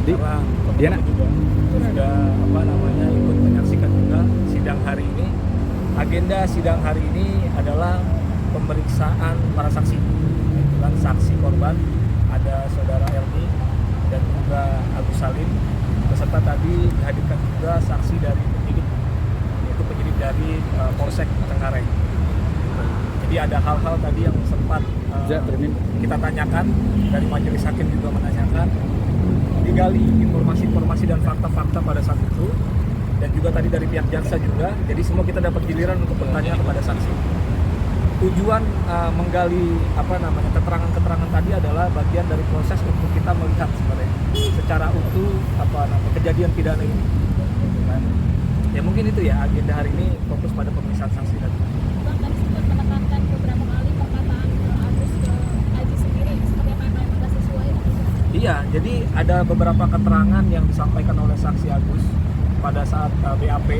karena Diana juga sudah ikut menyaksikan juga sidang hari ini. Agenda sidang hari ini adalah pemeriksaan para saksi, yaitu kan saksi korban, ada saudara Erni dan juga Agus Salim, beserta tadi dihadirkan juga saksi dari penyidik, yaitu penyidik dari Polsek Cengkareng. Jadi ada hal-hal tadi yang sempat kita tanyakan, dari majelis hakim juga menanyakan, digali informasi-informasi dan fakta-fakta pada saat itu, dan juga tadi dari pihak jaksa juga. Jadi semua kita dapat giliran untuk bertanya kepada saksi. Tujuan menggali keterangan-keterangan tadi adalah bagian dari proses untuk kita melihat sebenarnya secara utuh kejadian pidana ini. Ya mungkin itu ya agenda hari ini, fokus pada pemeriksaan saksi tadi. Bang, tadi sempat menekankan beberapa kali perkataan Agus ke Aji sendiri, seperti apa yang tidak sesuai? Iya, jadi ada beberapa keterangan yang disampaikan oleh saksi Agus pada saat BAP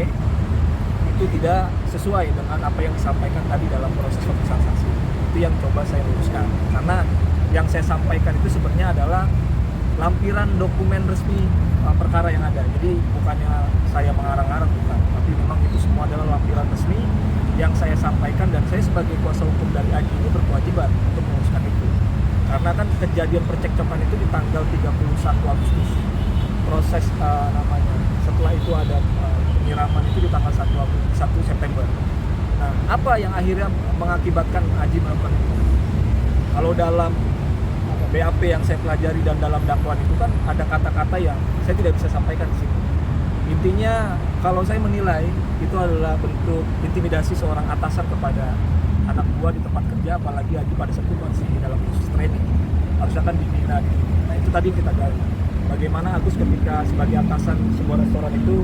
itu tidak sesuai dengan apa yang disampaikan tadi dalam proses pemeriksaan saksi. Itu yang coba saya luruskan, karena yang saya sampaikan itu sebenarnya adalah lampiran dokumen resmi perkara yang ada. Jadi bukannya saya mengarang-arang, bukan, tapi memang itu semua adalah lampiran resmi yang saya sampaikan, dan saya sebagai kuasa hukum dari Aji ini berkewajiban untuk meluruskan itu. Karena kan kejadian percekcokan itu di tanggal 31 Agustus. Proses setelah itu ada penyiraman itu di tanggal 1 September. Nah, apa yang akhirnya mengakibatkan Aji melakukan itu? Kalau dalam BAP yang saya pelajari dan dalam dakwaan itu kan ada kata-kata yang saya tidak bisa sampaikan di sini. Intinya kalau saya menilai itu adalah bentuk intimidasi seorang atasan kepada anak buah di tempat kerja, apalagi Aji pada saat itu masih dalam proses training, harusnya kan dibina. Nah itu tadi kita gali, bagaimana Agus ketika sebagai atasan sebuah restoran itu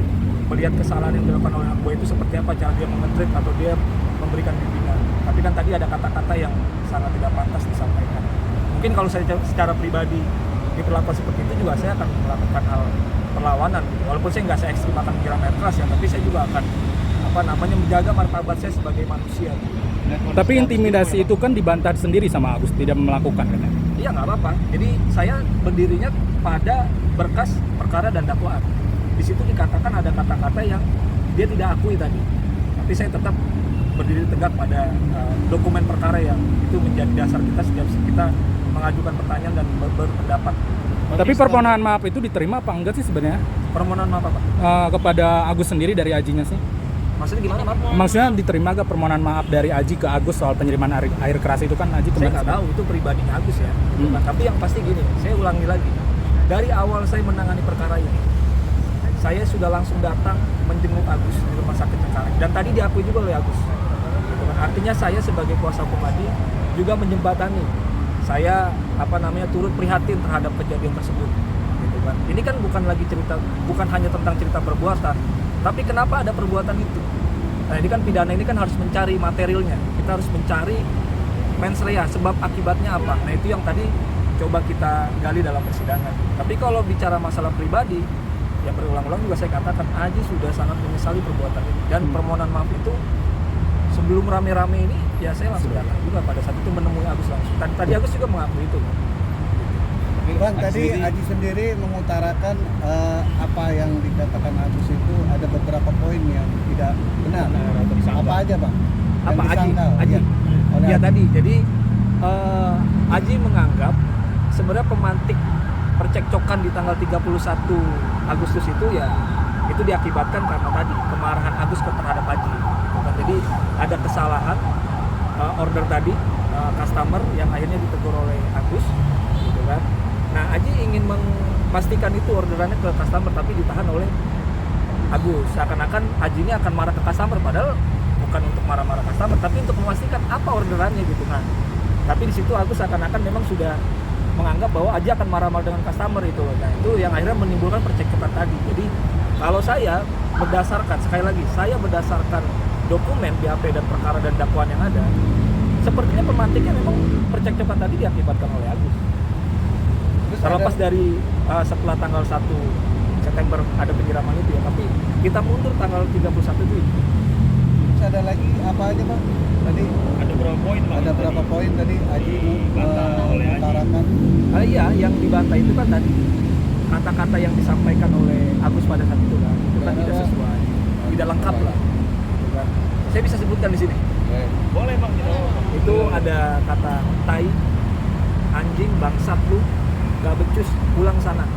melihat kesalahan yang dilakukan oleh anak buah itu seperti apa cara dia mengetreat atau dia memberikan bimbingan. Tapi kan tadi ada kata-kata yang sangat tidak pantas disampaikan. Mungkin kalau saya secara pribadi diperlakukan seperti itu juga saya akan melakukan hal perlawanan gitu. Walaupun saya nggak se-ekstrim akan menyiram air keras ya, tapi saya juga akan menjaga martabat saya sebagai manusia gitu. Tapi intimidasi itu kan dibantah sendiri sama Agus, tidak melakukan kan? Iya, nggak apa-apa. Jadi saya berdirinya pada berkas perkara dan dakwaan. Di situ dikatakan ada kata-kata yang dia tidak akui tadi. Tapi saya tetap berdiri tegak pada dokumen perkara yang itu menjadi dasar kita setiap kita mengajukan pertanyaan dan berpendapat. Tapi permohonan maaf itu diterima apa enggak sih sebenarnya? Permohonan maaf apa? Kepada Agus sendiri dari Ajinya sih? Maksudnya gimana, maaf? Maksudnya diterima gak permohonan maaf dari Aji ke Agus soal penyiraman air keras itu kan Aji Saya kemarin? nggak tahu, itu pribadinya Agus ya. Tapi yang pasti gini, saya ulangi lagi. Dari awal saya menangani perkara ini, saya sudah langsung datang menjenguk Agus di rumah sakit Cengkareng. Dan tadi diakui juga oleh Agus. Artinya saya sebagai kuasa hukum Aji juga menjembatani. Saya turut prihatin terhadap kejadian tersebut. Gitu kan. Ini kan bukan hanya tentang cerita perbuatan, tapi kenapa ada perbuatan itu. Nah ini kan pidana ini kan harus mencari materialnya. Kita harus mencari mens rea, sebab akibatnya apa. Nah itu yang tadi coba kita gali dalam persidangan. Tapi kalau bicara masalah pribadi, ya berulang-ulang juga saya katakan Aji sudah sangat menyesali perbuatan ini. Dan permohonan maaf itu sebelum rame-rame ini ya saya langsung datang juga pada saat itu menemui Agus langsung. Tadi Agus juga mengakui itu. Bang, tadi Aji sendiri mengutarakan apa yang dikatakan Agus itu ada beberapa poin yang tidak benar. Apa aja, Bang? Apa Aji? Ya, Tadi. Jadi Aji menganggap sebenarnya pemantik percekcokan di tanggal 31 Agustus itu ya itu diakibatkan karena tadi kemarahan Agus terhadap Aji. Jadi ada kesalahan order tadi customer yang akhirnya ditegur oleh Agus, gitu kan. Nah Aji ingin memastikan itu orderannya ke customer tapi ditahan oleh Agus. Seakan-akan Aji ini akan marah ke customer, padahal bukan untuk marah-marah customer, tapi untuk memastikan apa orderannya gitu kan. Tapi di situ Agus seakan-akan memang sudah menganggap bahwa Aji akan marah-marah dengan customer itu. Nah itu yang akhirnya menimbulkan percekcokan tadi. Jadi kalau saya berdasarkan dokumen BAP dan perkara dan dakwaan yang ada, sepertinya pemantiknya memang percekcokan tadi diakibatkan oleh Agus. Terlepas dari setelah tanggal 1 September ada penyiraman itu ya, tapi kita mundur tanggal 31 itu. Terus ada lagi apa aja, Bang? Tadi Ada berapa poin, Bang? ada berapa poin tadi Aji Dibantah oleh Aji. mengutarakan? Iya, yang dibantah itu kan tadi kata-kata yang disampaikan oleh Agus pada saat itu kan tidak sesuai, tidak lengkap lah, gitu kan. Saya bisa sebutkan di sini. Boleh bang, Itu ada kata tai, anjing, bangsat lu, gak becus, pulang sana.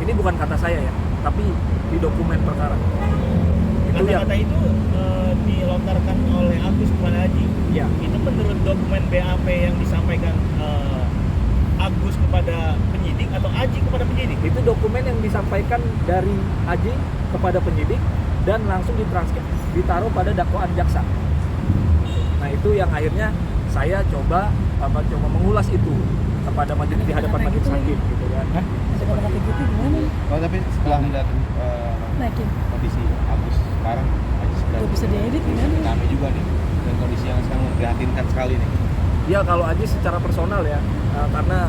Ini bukan kata saya ya, tapi di dokumen perkara. Itu yang kata-kata itu dilontarkan oleh Agus kepada Aji. ya, Itu menurut dokumen BAP yang disampaikan Agus kepada penyidik atau Aji kepada penyidik? itu dokumen yang disampaikan dari Aji kepada penyidik dan langsung ditranskrip, ditaruh pada dakwaan jaksa. Nah itu yang akhirnya saya coba mengulas itu kepada majelis di hadapan majelis hakim gitu kan. Ada kata-kata gitu gimana? Oh tapi setelah melihat Naikin. kondisi Agus sekarang, Aji sedang Gak bisa diedit gimana? kami juga nih, dan kondisi yang sekarang memprihatinkan sekali nih. Ya kalau Aji secara personal ya, karena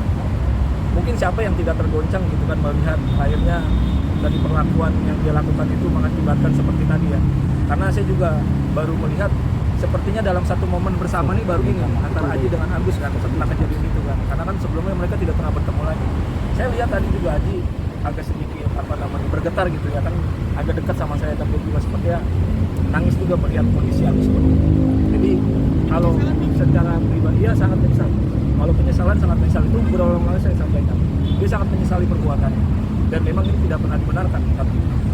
mungkin siapa yang tidak tergoncang gitu kan melihat akhirnya dari perlakuan yang dia lakukan itu mengakibatkan seperti tadi ya. Karena saya juga baru melihat sepertinya dalam satu momen bersama nih baru ini antara Aji dengan Agus kan setelah kejadian itu kan. Karena kan sebelumnya mereka tidak pernah bertemu lagi. Saya lihat tadi juga Aji agak sedikit bergetar gitu ya kan, agak dekat sama saya dan dia juga seperti ya nangis juga melihat kondisi Agus seperti itu. Jadi kalau secara pribadi ya sangat menyesal. Kalau penyesalan sangat menyesal, itu berulang kali saya sampaikan. Dia sangat menyesali perbuatannya dan memang ini tidak pernah dibenarkan.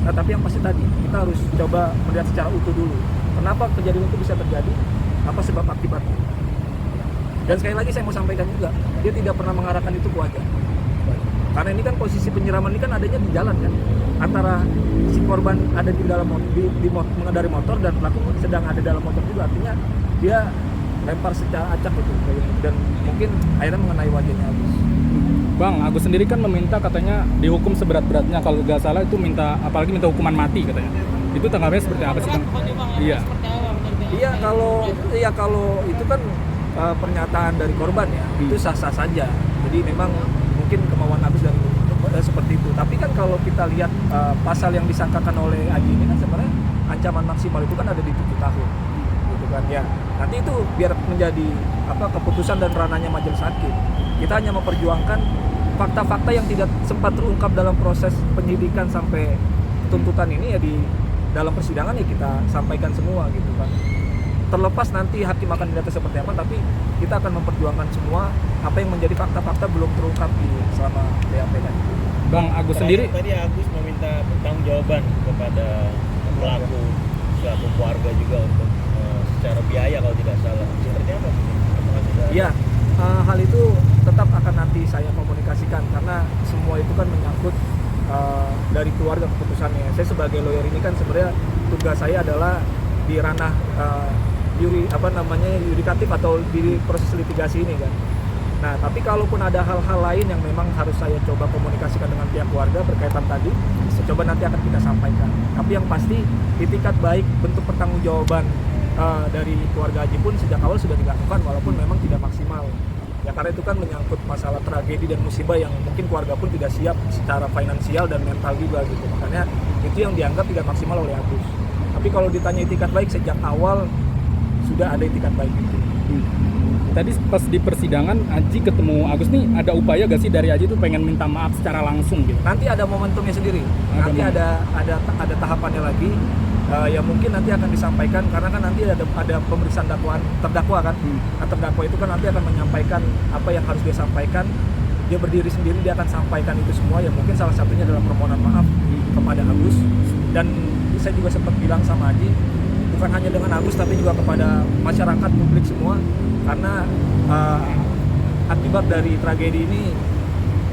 Tapi yang pasti tadi kita harus coba melihat secara utuh dulu. Kenapa kejadian itu bisa terjadi? Apa sebab akibatnya? Dan sekali lagi saya mau sampaikan juga, dia tidak pernah mengarahkan itu ke wajah. Karena ini kan posisi penyiraman ini kan adanya di jalan kan, antara si korban ada di dalam mengendarai motor dan pelaku sedang ada dalam motor juga, artinya dia lempar secara acak itu dan mungkin akhirnya mengenai wajahnya Agus. Bang, Agus sendiri kan meminta katanya dihukum seberat-beratnya, kalau nggak salah itu minta, apalagi minta hukuman mati katanya. Itu tanggapannya seperti apa sih Bang? Iya. Iya kalau itu kan pernyataan dari korban ya, itu sah-sah saja. Jadi memang mungkin kemauan Agus dari seperti itu. Tapi kan kalau kita lihat pasal yang disangkakan oleh Aji ini kan sebenarnya ancaman maksimal itu kan ada di 7 tahun. Gitu kan ya. Nanti itu biar menjadi keputusan dan ranahnya majelis hakim. Kita hanya memperjuangkan fakta-fakta yang tidak sempat terungkap dalam proses penyidikan sampai tuntutan ini ya di dalam persidangan ya kita sampaikan semua gitu kan. Terlepas nanti hakim akan melihatnya seperti apa, tapi kita akan memperjuangkan semua apa yang menjadi fakta-fakta belum terungkap di selama BAP tadi. Bang, Agus sendiri Tadi Agus meminta pertanggungjawaban kepada pelaku suatu keluarga juga untuk secara biaya kalau tidak salah. Seperti apa? Iya, hal itu tetap akan nanti saya komunikasikan karena semua itu kan menyangkut dari keluarga keputusannya. Saya sebagai lawyer ini kan sebenarnya tugas saya adalah di ranah yudikatif atau di proses litigasi ini kan. Nah, tapi kalaupun ada hal-hal lain yang memang harus saya coba komunikasikan dengan pihak keluarga berkaitan tadi, saya coba nanti akan kita sampaikan. Tapi yang pasti itikat baik bentuk pertanggungjawaban dari keluarga Aji pun sejak awal sudah dilakukan walaupun memang tidak maksimal. Ya karena itu kan menyangkut masalah tragedi dan musibah yang mungkin keluarga pun tidak siap secara finansial dan mental juga gitu. Makanya itu yang dianggap tidak maksimal oleh Agus. Tapi kalau ditanya itikat baik sejak awal sudah ada itikat baik itu. tadi pas di persidangan Aji ketemu Agus nih, ada upaya gak sih dari Aji tuh pengen minta maaf secara langsung gitu? Nanti ada momentumnya sendiri. Nanti ada tahapannya lagi. Ya mungkin nanti akan disampaikan karena kan nanti ada pemeriksaan terdakwa kan. Nah, terdakwa itu kan nanti akan menyampaikan apa yang harus dia sampaikan. Dia berdiri sendiri, dia akan sampaikan itu semua. Ya mungkin salah satunya adalah permohonan maaf kepada Agus. Dan saya juga sempat bilang sama Aji, bukan hanya dengan Agus tapi juga kepada masyarakat publik semua, karena akibat dari tragedi ini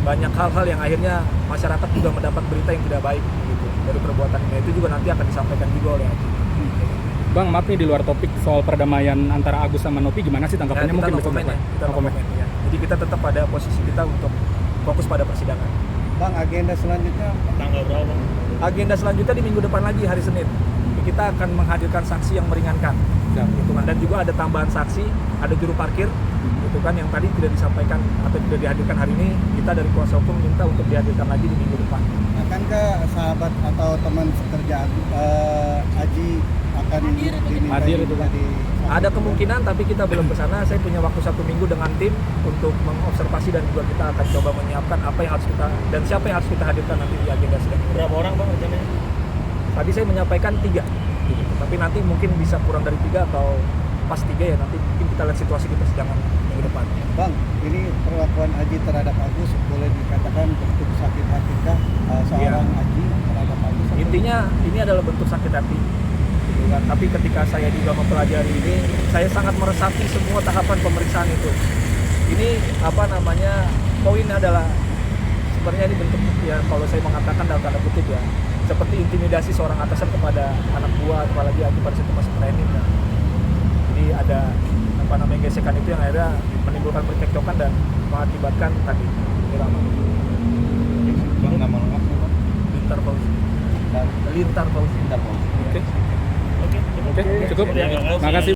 banyak hal-hal yang akhirnya masyarakat juga mendapat berita yang tidak baik gitu dari perbuatan ini. Itu juga nanti akan disampaikan juga oleh Aji. Bang, maaf nih di luar topik soal perdamaian antara Agus sama Nopi, gimana sih tanggapannya? Kita Mungkin no bisa comment ya, kita no comment ya. Jadi kita tetap pada posisi kita untuk fokus pada persidangan. Bang, agenda selanjutnya Tanggal berapa? Agenda selanjutnya di minggu depan lagi, hari Senin. Kita akan menghadirkan saksi yang meringankan, gitu kan. Dan juga ada tambahan saksi, ada juru parkir, gitu kan, yang tadi tidak disampaikan atau tidak dihadirkan hari ini. Kita dari kuasa hukum minta untuk dihadirkan lagi di minggu depan. akankah sahabat atau teman sekerja Aji akan dimintai Hadir itu, Pak. jadi Ada kemungkinan, tapi kita belum ke sana. Saya punya waktu 1 minggu dengan tim untuk mengobservasi dan juga kita akan coba menyiapkan apa yang harus kita dan siapa yang harus kita hadirkan nanti di agenda sidang. Berapa orang Bang rencananya? Tadi saya menyampaikan 3, tapi nanti mungkin bisa kurang dari 3 atau pas 3 ya, nanti mungkin kita lihat situasi di persidangan minggu depan. Bang, ini perlakuan Aji terhadap Agus boleh dikatakan bentuk sakit hatikah seorang Aji terhadap Agus? Intinya ini adalah bentuk sakit hati, gitu kan. Tapi ketika saya juga mempelajari ini, saya sangat meresapi semua tahapan pemeriksaan itu. Ini apa namanya, poin adalah sebenarnya ini bentuk ya, kalau saya mengatakan dalam tanda kutip ya, seperti intimidasi seorang atasan kepada anak buah, apalagi pada situ masih training ya. Jadi ada apa namanya gesekan itu yang akhirnya menimbulkan percekcokan dan mengakibatkan tadi penyerangan. Bang, nama lengkapnya Bang? Lintar Fauzi. Lintar Fauzi. Oke, Oke, oke, cukup. Terima kasih. Makasih.